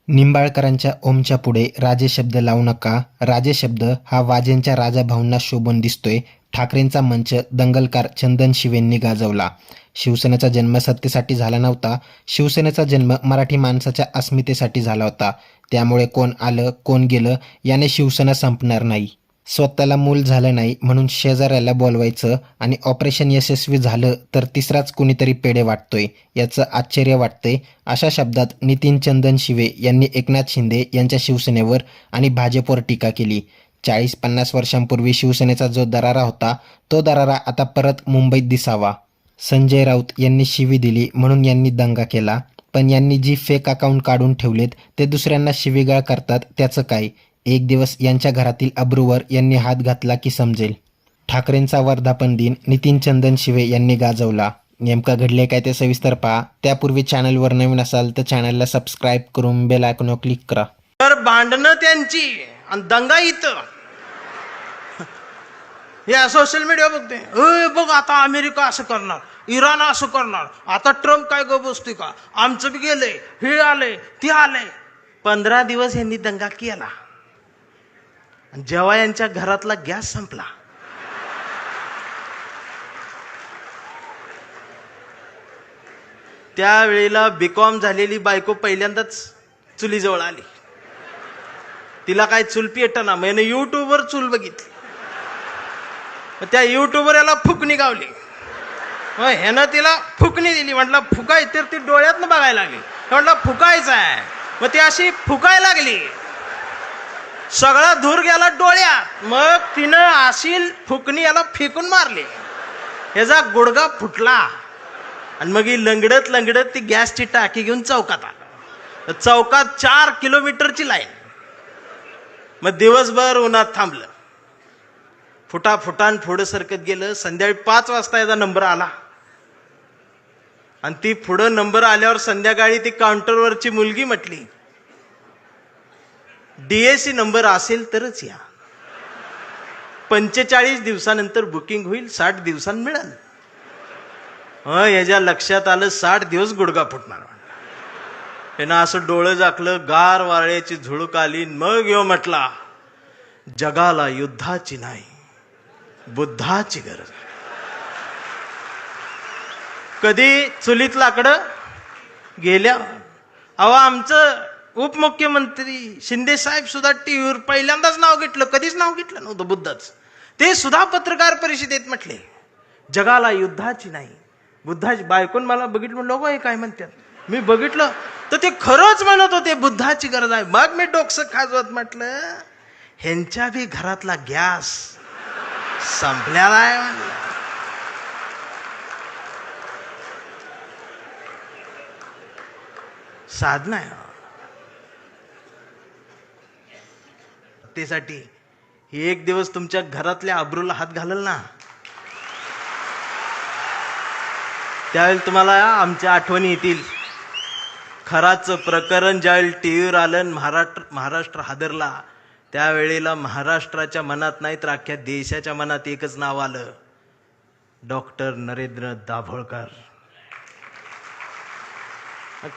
निंबाळकरांच्या ओमच्या पुढे राजे शब्द लावू नका. राजे शब्द हा वाजेंच्या राजाभाऊंना शोभून दिसतोय. ठाकरेंचा मंच दंगलकार चंदन शिवेंनी गाजवला. शिवसेनेचा जन्म सत्तेसाठी झाला नव्हता. शिवसेनेचा जन्म मराठी माणसाच्या अस्मितेसाठी झाला होता. त्यामुळे कोण आलं कोण गेलं याने शिवसेना संपणार नाही. स्वतःला मूल झालं नाही म्हणून शेजाऱ्याला बोलवायचं आणि ऑपरेशन यशस्वी झालं तर तिसराच कुणीतरी पेढे वाटतोय याचं आश्चर्य वाटतंय. अशा शब्दात नितीन चंदन शिवे यांनी एकनाथ शिंदे यांच्या शिवसेनेवर आणि भाजपवर टीका केली. 40-50 वर्षांपूर्वी शिवसेनेचा जो दरारा होता तो दरारा आता परत मुंबईत दिसावा. संजय राऊत यांनी शिवी दिली म्हणून यांनी दंगा केला. पण यांनी जी फेक अकाउंट काढून ठेवलेत ते दुसऱ्यांना शिवीगाळ करतात त्याचं काय? एक दिवस यांच्या घरातील अब्रूवर यांनी हात घातला की समजेल. ठाकरेंचा वर्धापन दिन नितीन चंदन शिवे यांनी गाजवला. नेमकं घडले काय ते सविस्तर पहा. त्यापूर्वी चॅनलवर नवीन असाल तर चॅनलला सबस्क्राईब करून बेल आयकॉनवर क्लिक करा. तर भांडणं त्यांची आणि दंगा इथं. या सोशल मीडिया बघते, बघ आता अमेरिका असं करणार, इराण असं करणार, आता ट्रम्प काय गो बसतोय का, आमचं बी गेलंय, हे आलंय ते आलंय. 15 दिवस यांनी दंगा केला. जेव्हा यांच्या घरातला गॅस संपला, त्यावेळेला बीकॉम झालेली बायको पहिल्यांदाच चुलीजवळ आली. तिला काय चूल पेटना, मैंने युट्यूबवर चूल बघितली. त्या युट्यूबवर याला फुकणी गावली. ह्यानं तिला फुकणी दिली. म्हटलं फुकाय, तर ती डोळ्यातनं बघायला लागली. म्हटलं फुकायचं आहे. मग ती अशी फुकायला लागली, सगळा धूर गेला डोळ्यात. मग तिनं अशी फुकणी याला फेकून मारली. ह्याचा गुडगा फुटला आणि मग ही लंगडत लंगडत ती गॅसची टाकी घेऊन चौकात आला. चौकात 4 किलोमीटरची लाईन. मग दिवसभर उन्हात थांबलं. फुटाफुटान पुढं सरकत गेलं. संध्याकाळी 5 वाजता याचा नंबर आला आणि ती पुढं नंबर आल्यावर संध्याकाळी ती काउंटरवरची मुलगी म्हटली, DAC नंबर असेल तरच या. 45 दिवसानंतर बुकिंग होईल, 60 दिवसांनी मिळेल. याच्या लक्षात आलं 60 दिवस गुडगा फुटणार. त्यानं असं डोळं झाकलं, गार वाऱ्याची झुळूक आली. मग यो म्हटला, जगाला युद्धाची नाही बुद्धाची गरज. कधी चुलीत लाकडं गेल्या. अहो आमचं उपमुख्यमंत्री शिंदे साहेब सुद्धा टीव्हीवर पहिल्यांदाच नाव घेतलं, कधीच नाव घेतलं नव्हतं बुद्धाचं. ते सुद्धा पत्रकार परिषदेत म्हटले, जगाला युद्धाची नाही बुद्धाची. बायकोन मला बघितलं, म्हणलं बाई काय म्हणतात. मी बघितलं तर ते खरंच म्हणत होते बुद्धाची गरज आहे. मग मी डोकसं खाजवत म्हटलं, ह्यांच्या बी घरातला गॅस संपलेला आहे म्हणलं. साधना आहे त्यासाठी. हे एक दिवस तुमच्या घरातल्या अब्रूला हात घालल ना, त्यावेळेला तुम्हाला आमच्या आठवणी येतील. खराचं प्रकरण ज्यावेळी टीव्हीवर आलं, महाराष्ट्र हादरला. त्यावेळेला महाराष्ट्राच्या मनात नाही तर अख्ख्या देशाच्या मनात एकच नाव आलं, डॉक्टर नरेंद्र दाभोळकर.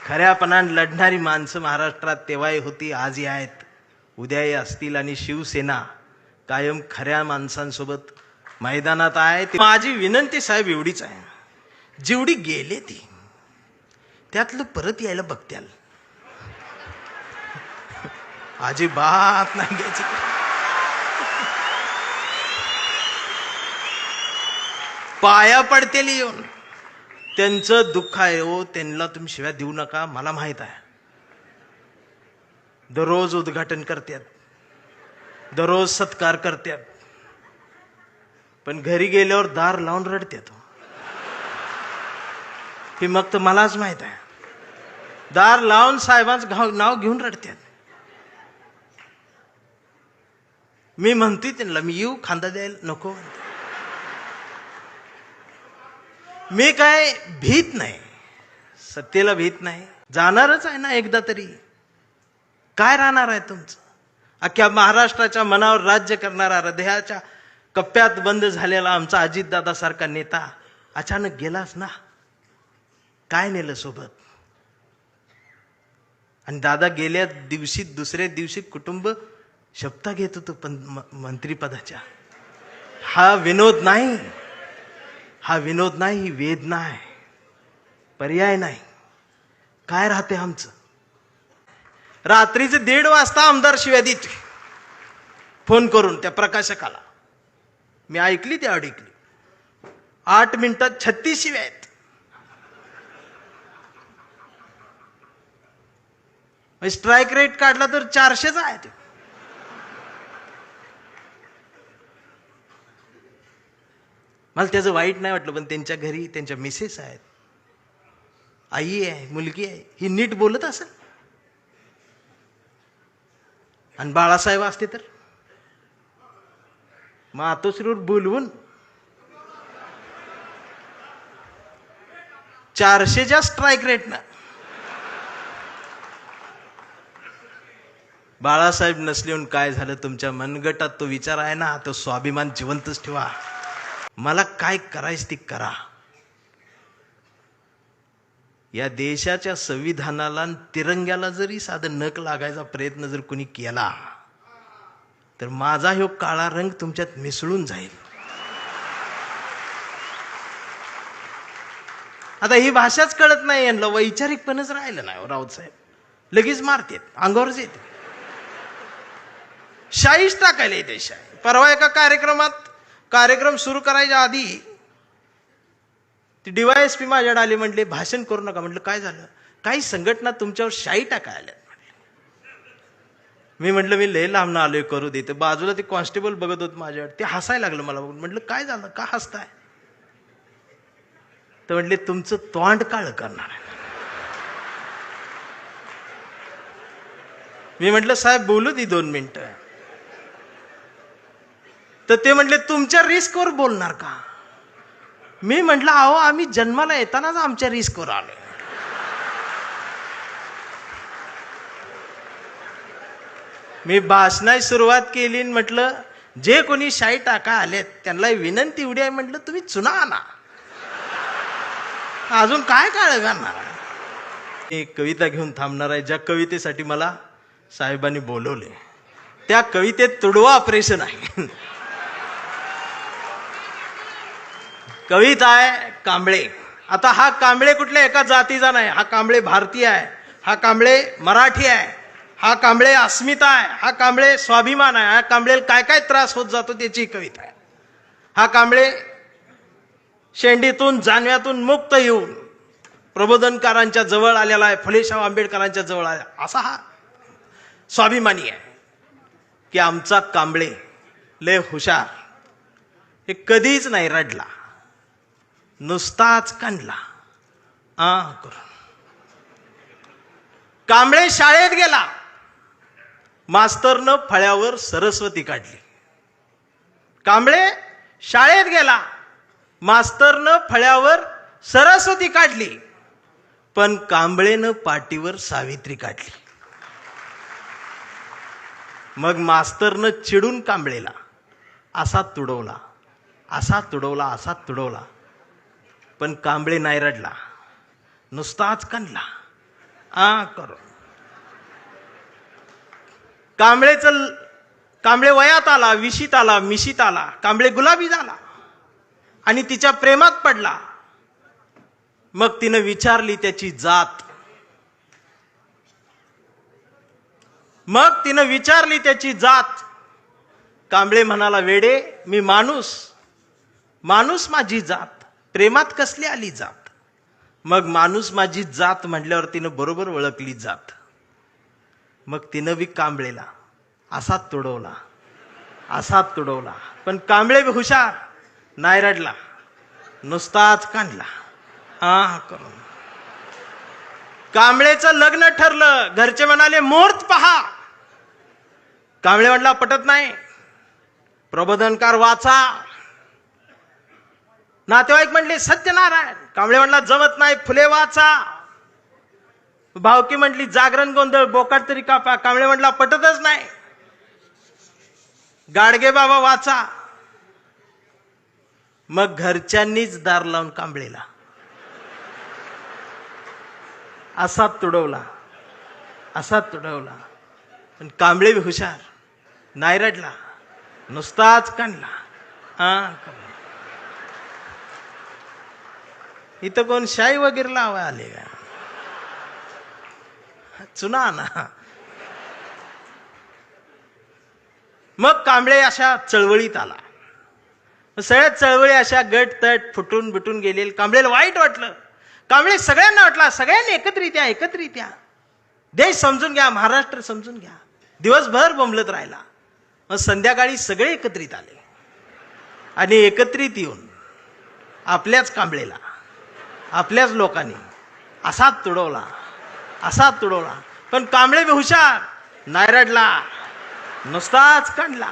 खऱ्यापणाने लढणारी माणसं महाराष्ट्रात तेव्हाही होती, आजही आहेत, उद्याही असतील. आणि शिवसेना कायम खऱ्या माणसांसोबत मैदानात आहे. माझी विनंती साहेब एवढीच आहे, जेवढी गेले ती त्यातलं परत यायला बघत्याल, अजिबात नाही घ्यायची. पाया पडतेली येऊन. त्यांचं दुःख आहे हो, त्यांना तुम्ही शिव्या देऊ नका. मला माहित आहे, दररोज उद्घाटन करतात, दररोज सत्कार करतात, पण घरी गेल्यावर दार लावून रडतात. हे मग तर मलाच माहित आहे. दार लावून साहेबांचं नाव घेऊन रडतात. मी म्हणते त्यांना, मी येऊ खांदा द्यायला नको. मी काय भीत नाही, सत्तेला भीत नाही. जाणारच आहे ना एकदा तरी. काय राहणार आहे तुमचं? अख्ख्या महाराष्ट्राच्या मनावर राज्य करणारा, हृदयाच्या कप्प्यात बंद झालेला आमचा अजितदादा सारखा नेता अचानक गेलाच ना. काय नेलं सोबत? आणि दादा गेल्या दिवशी दुसऱ्या दिवशी कुटुंब शपथा घेत होतं पण मंत्रीपदाच्या. हा विनोद नाही, हा विनोद नाही, ही वेदना आहे, पर्याय नाही. काय राहते आमचं? रात्रीचे 1:30 वाजता आमदार शिव्या देते फोन करून त्या प्रकाशकाला. मी ऐकली ती ऐकली. 8 मिनिटात 36 शिव्या आहेत. स्ट्राईक रेट काढला तर 400चा आहे ते. मला त्याचं वाईट नाही वाटलं, पण त्यांच्या घरी त्यांच्या मिसेस आहेत, आई आहे, मुलगी आहे, ही नीट बोलत असेल. आणि बाळासाहेब असते तर मातोश्रीवर बोलवून 400च्या स्ट्राईक रेटनं. बाळासाहेब नसले काय झालं? तुमच्या मनगटात तो विचार आहे ना, तो स्वाभिमान जिवंतच ठेवा. मला काय करायचं ते करा. या देशाच्या संविधानाला तिरंग्याला जरी साधं नख लागायचा प्रयत्न जर कोणी केला तर माझा ह्यो काळा रंग तुमच्यात मिसळून जाईल. आता ही भाषाच कळत नाही यांना, वैचारिकपणच राहिलं नाही. राऊत साहेब लगेच मारतेत, अंगावरच येते, शाईच टाकायला येते शाई. परवा एका कार्यक्रम सुरू करायच्या आधी ती DYSP माझ्याकडे आली, म्हटले भाषण करू नका. म्हटलं काय झालं? काही संघटना तुमच्यावर शाई टाकायला. मी म्हटलं मी लय लांब आलोय, करू देते. बाजूला ते कॉन्स्टेबल बघत होत माझ्यावर, ते हसायला लागलं मला बघून. म्हटलं काय झालं, का हसताय? तर म्हटले तुमचं तोंड काळ करणार आहे. मी म्हटलं साहेब बोलू दे 2 मिनिटं. तर ते म्हटले तुमच्या रिस्कवर बोलणार का? मी म्हटलं अहो आम्ही जन्माला येतानाच आमच्या रिस्कवर आलो. मी भाषणाची सुरुवात केली, म्हटलं जे कोणी शाई टाका आलेत त्यांना विनंती एवढी आहे, म्हटलं तुम्ही चुना आणा, अजून काय काळ घालणार. एक कविता घेऊन थांबणार आहे, ज्या कवितेसाठी मला साहेबांनी बोलवले. त्या कवितेत तुडवा ऑपरेशन आहे. कविता आहे कांबळे. आता हा कांबळे कुठल्या एका जातीचा नाही, हा कांबळे भारतीय आहे, हा कांबळे मराठी आहे, हा कांबळे अस्मिता आहे, हा कांबळे स्वाभिमान आहे, हा कांबळे काय काय त्रास होत जातो त्याची कविता आहे. हा कांबळे शेंडीतून जानव्यातून मुक्त येऊन प्रबोधनकारांच्या जवळ आलेला आहे, फुलेशाह आंबेडकरांच्या जवळ आला, असा हा स्वाभिमानी आहे. की आमचा कांबळे लय हुशार, हे कधीच नाही रडला, नुसताच कांडला. करून कांबळे शाळेत गेला, मास्तरनं फळ्यावर सरस्वती काढली. कांबळे शाळेत गेला, मास्तरनं फळ्यावर सरस्वती काढली, पण कांबळेनं पाटीवर सावित्री काढली. मग मास्तरनं चिडून कांबळेला असा तुडवला, असा तुडवला, असा तुडवला, पण कांबळे नाही रडला, नुसताच कांडला. करून कांबळे वयात आला, विशीत आला, मिशीत आला, कांबळे गुलाबी झाला आणि तिच्या प्रेमात पडला. मग तिनं विचारली त्याची जात, कांबळे म्हणाला वेडे मी माणूस, माणूस माझी जात, प्रेमात कसली आली जात. मग माणूस माझी जात म्हटल्यावर तिनं बरोबर ओळखली जात. मग तिनं बी कांबळेला असा तुडवला, असा तुडवला, पण कांबळे बी हुशार, नाही रडला, नुसताच कांडला. करून कांबळेचं लग्न ठरलं. घरचे म्हणाले मुहूर्त पहा. कांबळे म्हटला पटत नाही, प्रबोधनकार वाचा. नातेवाईक म्हटले सत्यनारायण. कांबळे म्हटला जमत नाही, फुले वाचा. भावकी म्हटली जागरण गोंधळ, बोकाट तरी कापा. कांबळे म्हटला पटतच नाही, गाडगे बाबा वाचा. मग घरच्यांनीच दार लावून कांबळेला असा तुडवला, असा तुडवला. पण कांबळे बी हुशार, नाही रडला, नुसताच काढला. हा, इथं कोण शाई वगैरे लावा आले का? चुना ना. मग कांबळे अशा चळवळीत आला. सगळ्या चळवळी अशा गट तट फुटून बिटून गेलेले. कांबळेला वाईट वाटलं. कांबळे सगळ्यांना वाटला, सगळ्यांनी एकत्रित या, देश समजून घ्या, महाराष्ट्र समजून घ्या. दिवसभर बोंबलत राहिला. मग संध्याकाळी सगळे एकत्रित आले आणि एकत्रित येऊन आपल्याच कांबळेला, आपल्याच लोकांनी असाच तुडवला. पण कांबळे बी हुशार, नाही रडला, नुसताच काढला.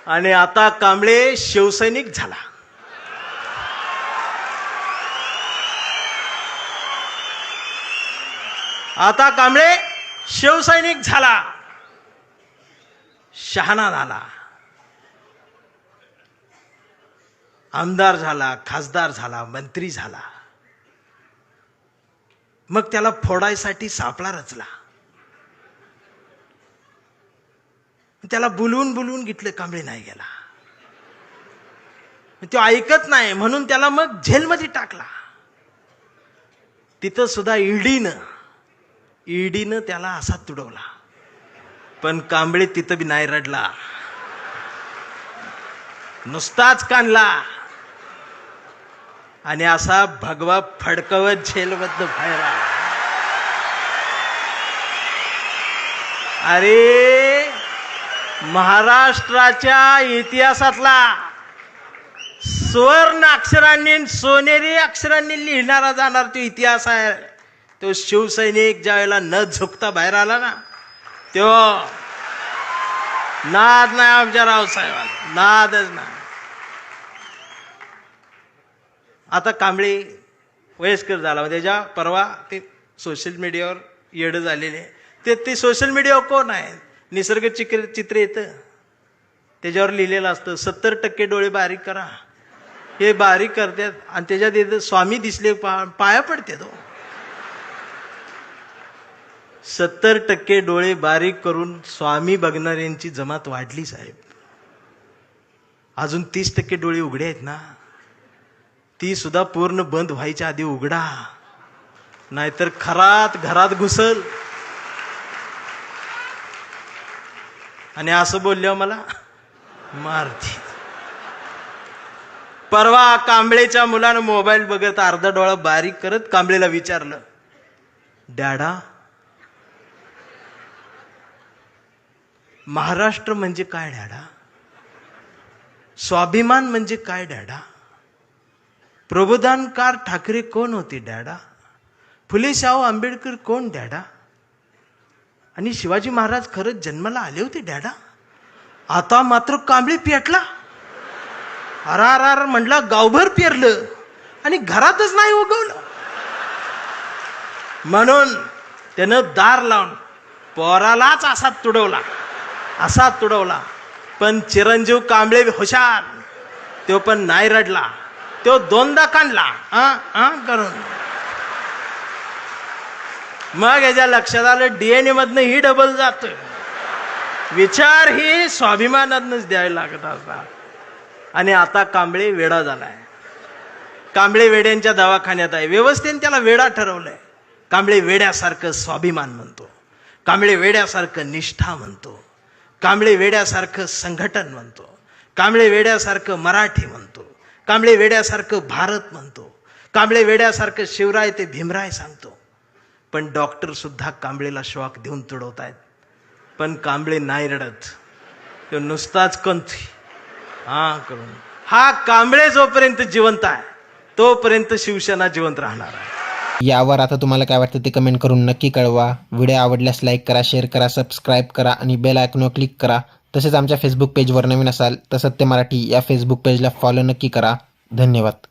आणि आता कांबळे शिवसैनिक झाला. आता कांबळे शिवसैनिक झाला, शहाणा झाला, आमदार झाला, खासदार झाला, मंत्री झाला. मग त्याला फोडायसाठी सापळा रचला. त्याला बोलवून घेतलं, कांबळे नाही गेला. तो ऐकत नाही म्हणून त्याला मग जेलमध्ये टाकला. तिथं सुद्धा ईडीनं त्याला असा तुडवला. पण कांबळे तिथं बी नाही रडला, नुसताच काढला आणि असा भगवा फडकवत जेलबद्ध बाहेर आला. अरे, महाराष्ट्राच्या इतिहासातला सुवर्ण अक्षरांनी, सोनेरी अक्षरांनी लिहिणारा जाणार तो इतिहास आहे. तो शिवसैनिक ज्या वेळेला न झुकता बाहेर आला ना, तो नाद नाही आमच्या रावसाहेबांना, नादच नाही. आता कांबळे वयस्कर झाला. त्याच्या परवा ते सोशल मीडियावर येडं झालेले. ते सोशल मीडियावर कोण आहे? निसर्ग चित्र येतं, त्याच्यावर लिहिलेलं असतं 70% डोळे बारीक करा. हे बारीक करतात आणि त्याच्यात येतं स्वामी दिसले, पाया पडते तो. 70% डोळे बारीक करून स्वामी बघणाऱ्यांची जमात वाढली साहेब. अजून 30% डोळे उघडे आहेत ना, ती सुद्धा पूर्ण बंद व्हायच्या आधी उघडा, नाहीतर घरात घुसल. आणि असं बोलल्यावर मला मारते. परवा कांबळेच्या मुलानं मोबाईल बघत अर्धा डोळा बारीक करत कांबळेला विचारलं, डॅडा, महाराष्ट्र म्हणजे काय डॅडा? स्वाभिमान म्हणजे काय डॅडा? प्रबोधनकार ठाकरे कोण होते डॅडा? फुले शाहू आंबेडकर कोण डॅडा? आणि शिवाजी महाराज खरंच जन्माला आले होते डॅडा? आता मात्र कांबळे पेटला. अरार म्हटला, गावभर पेरलं आणि घरातच नाही उगवलं. म्हणून त्यानं दार लावून पोरालाच असा तुडवला. पण चिरंजीव कांबळे हुशार, तो पण नाही रडला, तो दोनदा काढला करून. मग याच्या लक्षात आलं DNA मधनं ही डबल जातोय. विचार ही स्वाभिमानातनच द्यायला लागत असतात. आणि आता कांबळे वेडा झालाय. कांबळे वेड्यांच्या दवाखान्यात आहे. व्यवस्थेने त्याला वेडा ठरवलंय. कांबळे वेड्यासारखं स्वाभिमान म्हणतो, कांबळे वेड्यासारखं निष्ठा म्हणतो, कांबळे वेड्यासारखं संघटन म्हणतो, कांबळे वेड्यासारखं मराठी म्हणतो, कांबळे वेड्यासारखं भारत म्हणतो, कांबळे वेड्यासारखं शिवराय ते भीमराय सांगतो. पण डॉक्टर सुद्धा कांबळेला शॉक देऊन तुडवतायत. पण कांबळे नाही रडत, तो नुसताच कंथी करून. हा कांबळे जोपर्यंत जिवंत आहे तोपर्यंत शिवसेना जिवंत राहणार आहे. यावर आता तुम्हाला काय वाटतं ते कमेंट करून नक्की कळवा. व्हिडिओ आवडल्यास लाईक करा, शेअर करा, सबस्क्राईब करा आणि बेल आयकॉनवर क्लिक करा. तसेच आमच्या फेसबुक पेजवर नवीन असाल तर सत्य मराठी या फेसबुक पेजला फॉलो नक्की करा. धन्यवाद.